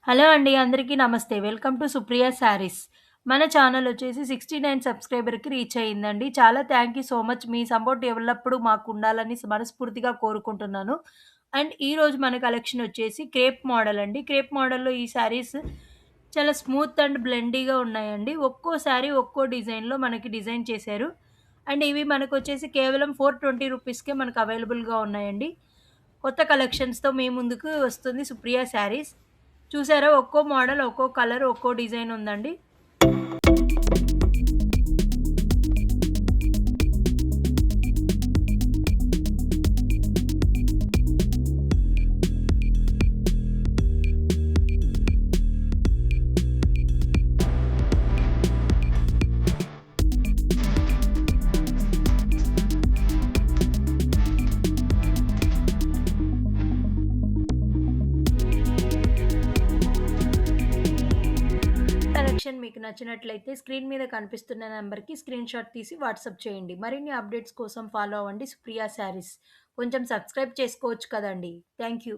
Hello అండి. అందరికీ నమస్తే. Welcome to Supriya saris. మన ఛానల్ వచ్చేసి 69 సబ్స్క్రైబర్‌కి రీచ్ అయిందండి. చాలా thank you so much. Me support ఎల్లప్పుడూ మాకుండాలని మనస్ఫూర్తిగా కోరుకుంటున్నాను. అండ్ ఈరోజు మన కలెక్షన్ వచ్చేసి క్రేప్ మోడల్ అండి. క్రేప్ మోడల్‌లో ఈ శారీస్ చాలా స్మూత్ అండ్ బ్లెండీగా ఉన్నాయండి. ఒక్కో శారీ ఒక్కో డిజైన్‌లో మనకి డిజైన్ చేశారు. అండ్ ఇవి మనకొచ్చేసి కేవలం 420 రూపీస్‌కే మనకు అవైలబుల్‌గా ఉన్నాయండి. కొత్త కలెక్షన్స్‌తో మీ ముందుకు వస్తుంది సుప్రియ శారీస్. చూసారా? ఒక్కో మోడల్, ఒక్కో కలర్, ఒక్కో డిజైన్ ఉందండి. కలెక్షన్ మీకు నచ్చినట్లయితే స్క్రీన్ మీద కనిపిస్తున్న నంబర్‌కి స్క్రీన్‌షాట్ తీసి వాట్సాప్ చేయండి. మరిన్ని అప్డేట్స్ కోసం ఫాలో అవ్వండి సుప్రియ శారీస్. కొంచెం సబ్స్క్రైబ్ చేసుకోవచ్చు కదండీ! Thank you.